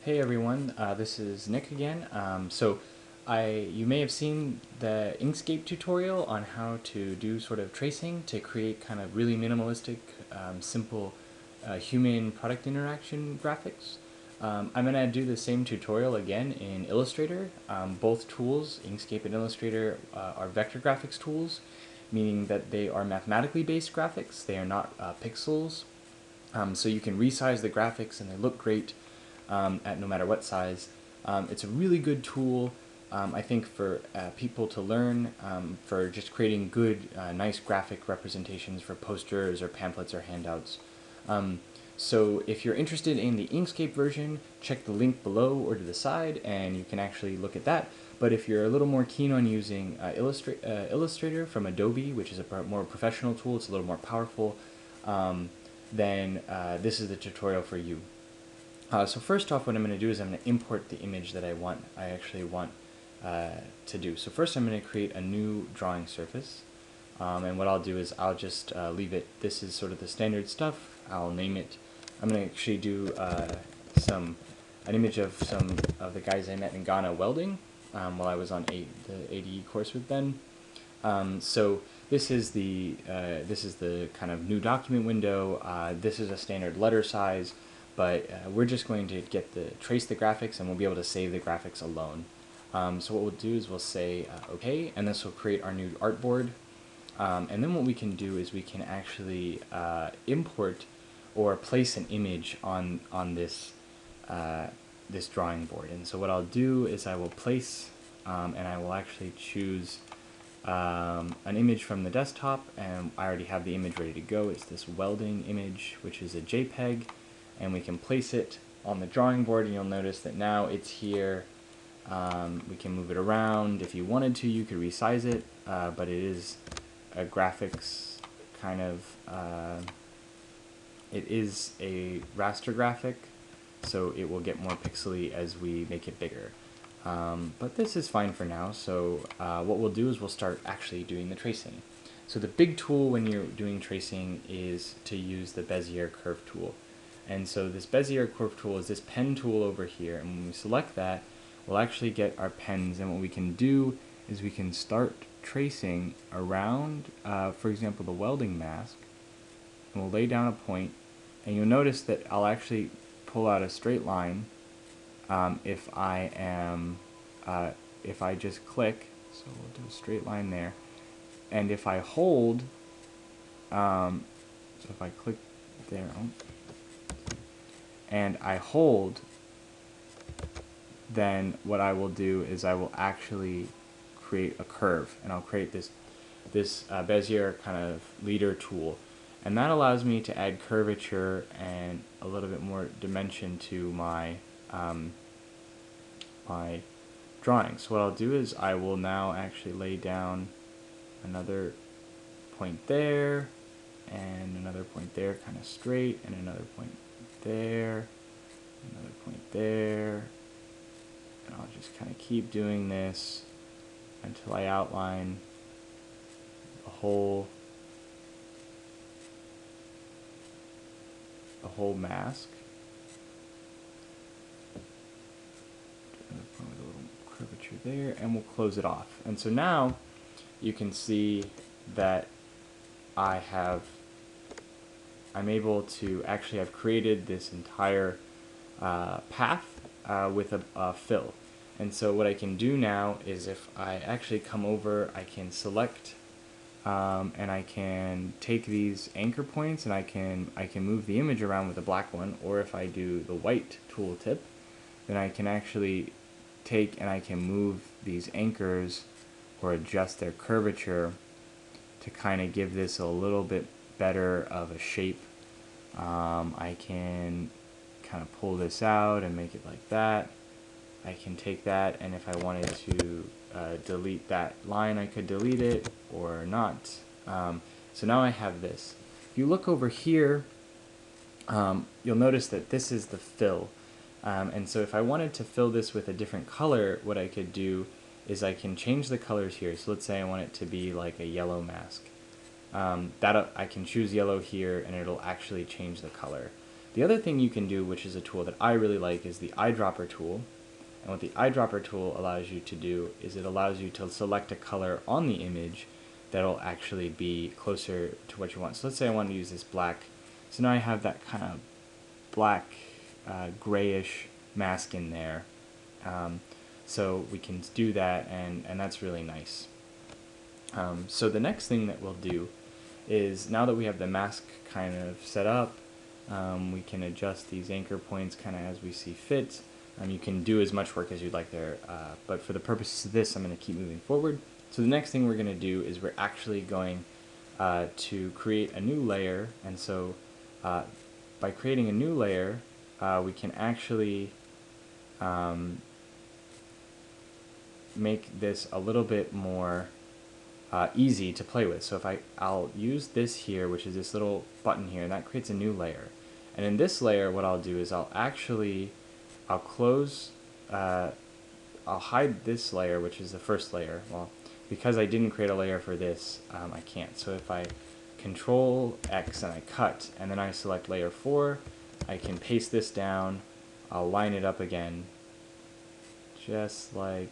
Hey everyone, this is Nick again. You may have seen the Inkscape tutorial on how to do sort of tracing to create kind of really minimalistic, simple human product interaction graphics. I'm going to do the same tutorial again in Illustrator. Both tools, Inkscape and Illustrator, are vector graphics tools, meaning that they are mathematically based graphics. They are not pixels. So you can resize the graphics and they look great at no matter what size. It's a really good tool, I think, for people to learn, for just creating good, nice graphic representations for posters or pamphlets or handouts. So if you're interested in the Inkscape version, check the link below or to the side and you can actually look at that. But if you're a little more keen on using Illustrator from Adobe, which is a more professional tool, it's a little more powerful, then this is the tutorial for you. So first off, what I'm going to do is I'm going to import the image that I actually want to do. So first I'm going to create a new drawing surface. And what I'll do is I'll just leave it, this is sort of the standard stuff, I'll name it. I'm going to actually do an image of some of the guys I met in Ghana welding while I was on the ADE course with Ben. So this is the kind of new document window. This is a standard letter size, but we're just going to trace the graphics and we'll be able to save the graphics alone. So what we'll do is we'll say OK, and this will create our new artboard. And then what we can do is we can actually import or place an image on this this drawing board. And so what I'll do is I will place and I will actually choose an image from the desktop, and I already have the image ready to go. It's this welding image, which is a JPEG, and we can place it on the drawing board, and you'll notice that now it's here. We can move it around. If you wanted to, you could resize it, but it is a graphics kind of, it is a raster graphic, so it will get more pixely as we make it bigger. But this is fine for now, so what we'll do is we'll start actually doing the tracing. So the big tool when you're doing tracing is to use the Bezier curve tool. And so this Bezier curve tool is this pen tool over here, and when we select that, we'll actually get our pens, and what we can do is we can start tracing around, for example, the welding mask, and we'll lay down a point, and you'll notice that I'll actually pull out a straight line if I just click, so we'll do a straight line there, and if I hold, so if I click there, and I hold, then what I will do is I will actually create a curve, and I'll create this Bezier kind of leader tool, and that allows me to add curvature and a little bit more dimension to my my drawing. So what I'll do is I will now actually lay down another point there, and another point there, kind of straight, and another point there, another point there, and I'll just kind of keep doing this until I outline the whole mask. With a little curvature there, and we'll close it off. And so now you can see that I'm able to actually have created this entire path with a fill. And so what I can do now is if I actually come over, I can select and I can take these anchor points and I can move the image around with the black one, or if I do the white tooltip, then I can actually take and I can move these anchors or adjust their curvature to kind of give this a little bit better of a shape. I can kind of pull this out and make it like that. I can take that, and if I wanted to delete that line, I could delete it or not. So now I have this. If you look over here, you'll notice that this is the fill. And so if I wanted to fill this with a different color, what I could do is I can change the colors here. So let's say I want it to be like a yellow mask. I can choose yellow here, and it'll actually change the color. The other thing you can do, which is a tool that I really like, is the eyedropper tool. And what the eyedropper tool allows you to do is it allows you to select a color on the image that'll actually be closer to what you want. So let's say I want to use this black. So now I have that kind of black, grayish mask in there. So we can do that, and that's really nice. So the next thing that we'll do is, now that we have the mask kind of set up, we can adjust these anchor points kind of as we see fit. You can do as much work as you'd like there, but for the purposes of this, I'm going to keep moving forward. So the next thing we're going to do is we're actually going to create a new layer, and so by creating a new layer, we can actually make this a little bit more easy to play with. So if I'll use this here, which is this little button here, and that creates a new layer. And in this layer, what I'll do is I'll close, I'll hide this layer, which is the first layer. Well, because I didn't create a layer for this, I can't. So if I Control X and I cut, and then I select layer 4, I can paste this down, I'll line it up again, just like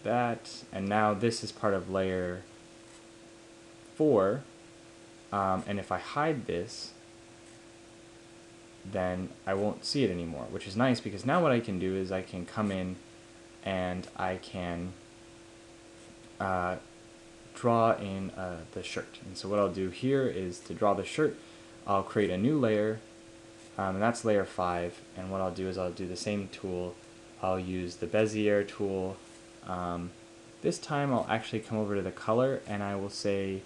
that, and now this is part of layer 4, and if I hide this, then I won't see it anymore, which is nice, because now what I can do is I can come in and I can draw in the shirt. And so what I'll do here is, to draw the shirt, I'll create a new layer, and that's layer 5, and what I'll do is I'll do the same tool. I'll use the Bezier tool. This time I'll actually come over to the color, and I will say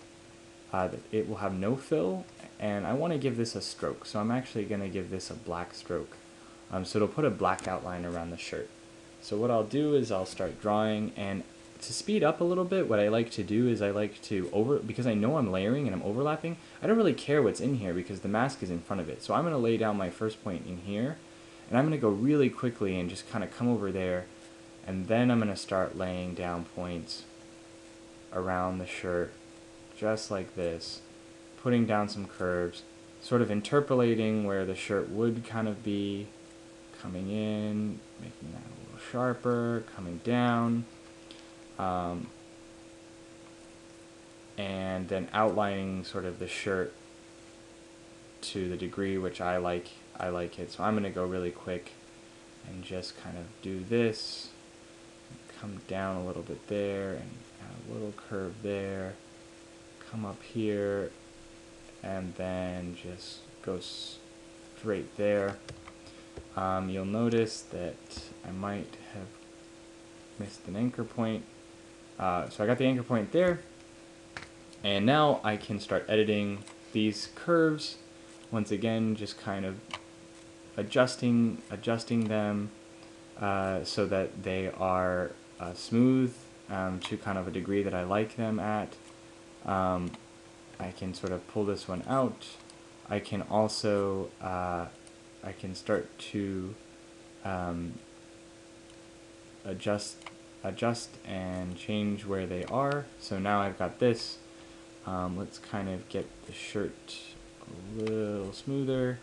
that it will have no fill, and I want to give this a stroke, so I'm actually going to give this a black stroke. So it'll put a black outline around the shirt. So what I'll do is I'll start drawing, and to speed up a little bit, what I like to do is I like to because I know I'm layering and I'm overlapping, I don't really care what's in here because the mask is in front of it. So I'm going to lay down my first point in here, and I'm going to go really quickly and just kind of come over there, and then I'm going to start laying down points around the shirt, just like this, putting down some curves, sort of interpolating where the shirt would kind of be, coming in, making that a little sharper, coming down, and then outlining sort of the shirt to the degree which I like it. So I'm going to go really quick and just kind of do this, come down a little bit there, and add a little curve there, come up here, and then just go straight there. You'll notice that I might have missed an anchor point. So I got the anchor point there, and now I can start editing these curves. Once again, just kind of adjusting them so that they are smooth to kind of a degree that I like them at. I can sort of pull this one out. I can also I can start to adjust and change where they are. So now I've got this. Let's kind of get the shirt a little smoother.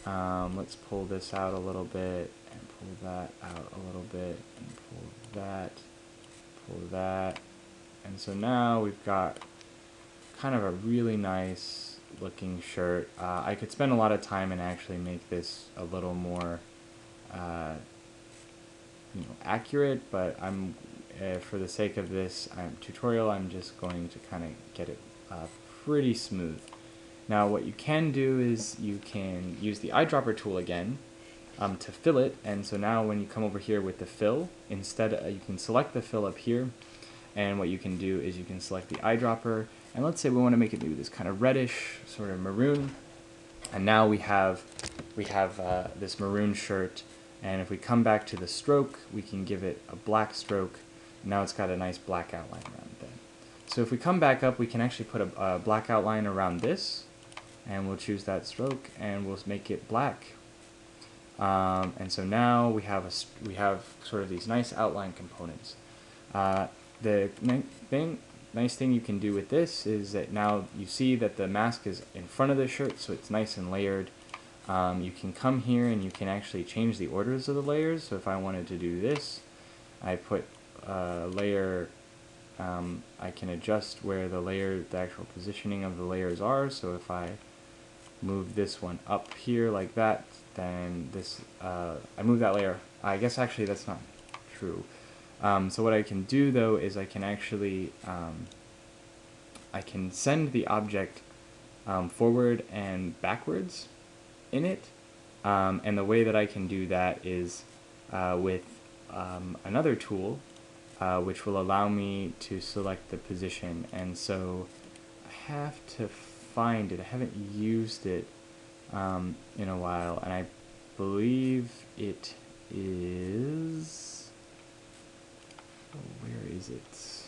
Let's pull this out a little bit, and pull that out a little bit, and pull that. And so now we've got kind of a really nice looking shirt. I could spend a lot of time and actually make this a little more accurate, but I'm for the sake of this tutorial, I'm just going to kind of get it pretty smooth. Now what you can do is you can use the eyedropper tool again to fill it, and so now when you come over here with the fill, instead you can select the fill up here, and what you can do is you can select the eyedropper, and let's say we want to make it maybe this kind of reddish, sort of maroon, and now we have this maroon shirt, and if we come back to the stroke, we can give it a black stroke. Now it's got a nice black outline around it. So if we come back up, we can actually put a black outline around this, and we'll choose that stroke, and we'll make it black. And so now we have sort of these nice outline components. The nice thing you can do with this is that now you see that the mask is in front of the shirt, so it's nice and layered. you can come here and you can actually change the orders of the layers. So if I wanted to do this, I put layer, I can adjust where the actual positioning of the layers are. So if I move this one up here like that, then this, I move that layer. I guess actually that's not true. So what I can do though is I can actually, I can send the object forward and backwards in it. And the way that I can do that is with another tool which will allow me to select the position. And so I have to find it. I haven't used it in a while, and I believe it is, oh, where is it?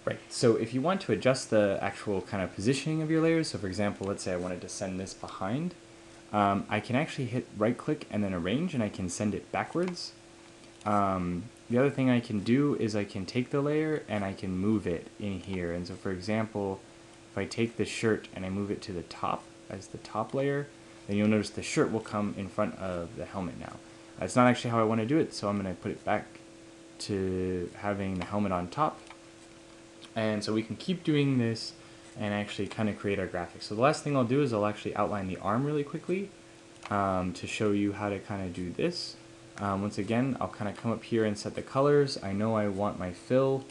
Right, so if you want to adjust the actual kind of positioning of your layers, so for example, let's say I wanted to send this behind, I can actually hit right click and then arrange, and I can send it backwards. The other thing I can do is I can take the layer and I can move it in here. And so for example, if I take the shirt and I move it to the top as the top layer, then you'll notice the shirt will come in front of the helmet now. That's not actually how I want to do it, so I'm going to put it back to having the helmet on top. And so we can keep doing this and actually kind of create our graphics. So the last thing I'll do is I'll actually outline the arm really quickly to show you how to kind of do this. Once again, I'll kind of come up here and set the colors. I know I want my fill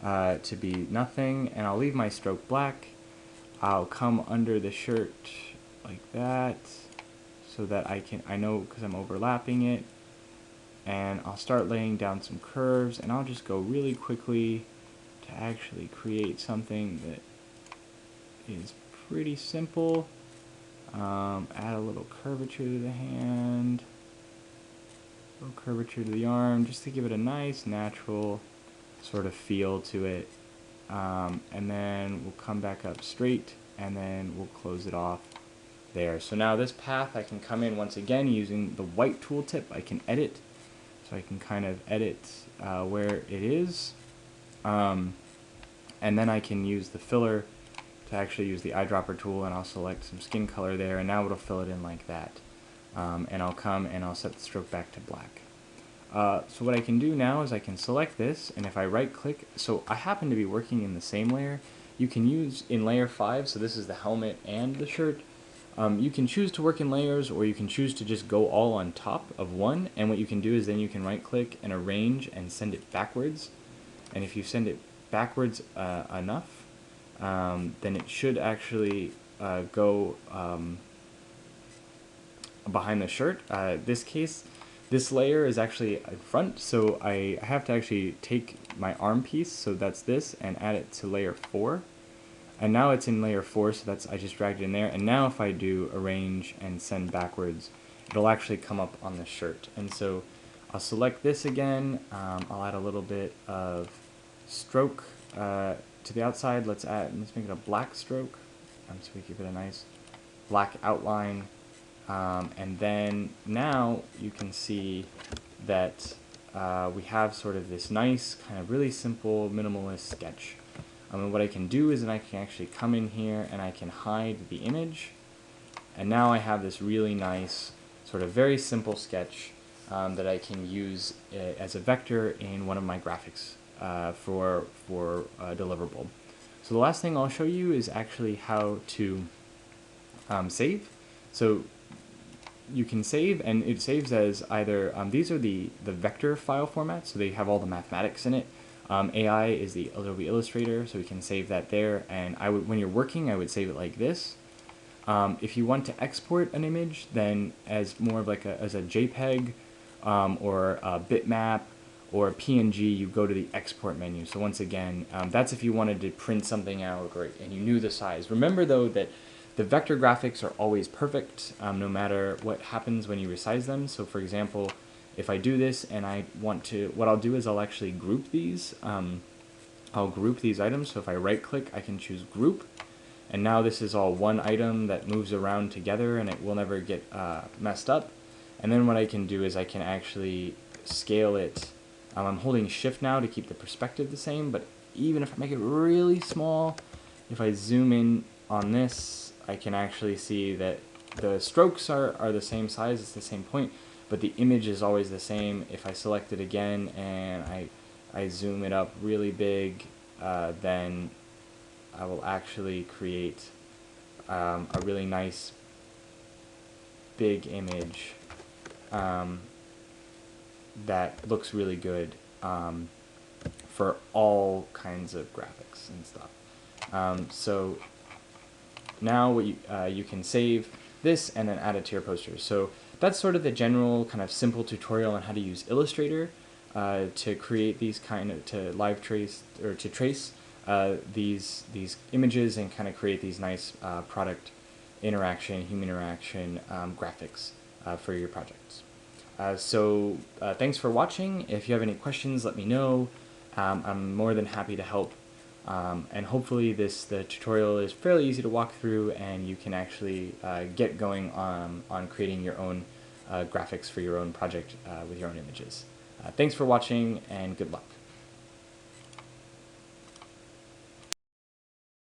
to be nothing, and I'll leave my stroke black. I'll come under the shirt like that so that I know because I'm overlapping it, and I'll start laying down some curves, and I'll just go really quickly to actually create something that is pretty simple. Add a little curvature to the hand, a little curvature to the arm, just to give it a nice natural sort of feel to it. And then we'll come back up straight, and then we'll close it off there. So now this path I can come in once again using the white tooltip. I can edit, so I can kind of edit where it is. And then I can use the filler to actually use the eyedropper tool, and I'll select some skin color there, and now it'll fill it in like that. And I'll come and I'll set the stroke back to black. So what I can do now is I can select this, and if I right click, so I happen to be working in the same layer. You can use in layer 5, so this is the helmet and the shirt. You can choose to work in layers, or you can choose to just go all on top of one, and what you can do is then you can right click and arrange and send it backwards. And if you send it backwards enough, then it should actually go behind the shirt. This case, this layer is actually in front, so I have to actually take my arm piece, so that's this, and add it to layer 4. And now it's in layer 4, so that's, I just dragged it in there. And now if I do arrange and send backwards, it'll actually come up on the shirt. And so I'll select this again. I'll add a little bit of stroke to the outside. Let's make it a black stroke, so we give it a nice black outline. And then now you can see that we have sort of this nice kind of really simple minimalist sketch. And what I can do is then I can actually come in here and I can hide the image, and now I have this really nice sort of very simple sketch that I can use as a vector in one of my graphics for a deliverable. So the last thing I'll show you is actually how to save. So you can save, and it saves as either, these are the vector file formats, so they have all the mathematics in it. AI is the Adobe Illustrator, so we can save that there, and when you're working, I would save it like this. If you want to export an image, then as more of like as a JPEG or a bitmap or a PNG, you go to the export menu. So once again, that's if you wanted to print something out and you knew the size. Remember though that the vector graphics are always perfect, no matter what happens when you resize them. So for example, if I do this and I want to, what I'll do is I'll actually group these. I'll group these items. So if I right click, I can choose group. And now this is all one item that moves around together, and it will never get messed up. And then what I can do is I can actually scale it. I'm holding shift now to keep the perspective the same, but even if I make it really small, if I zoom in on this, I can actually see that the strokes are the same size, it's the same point, but the image is always the same. If I select it again and I zoom it up really big, then I will actually create a really nice big image that looks really good for all kinds of graphics and stuff. So now what you can save this and then add it to your posters. So that's sort of the general kind of simple tutorial on how to use Illustrator to create these to live trace or to trace these images and kind of create these nice product interaction, human interaction graphics for your projects. So thanks for watching. If you have any questions, let me know. I'm more than happy to help. And hopefully the tutorial is fairly easy to walk through, and you can actually get going on creating your own graphics for your own project with your own images. Thanks for watching, and good luck.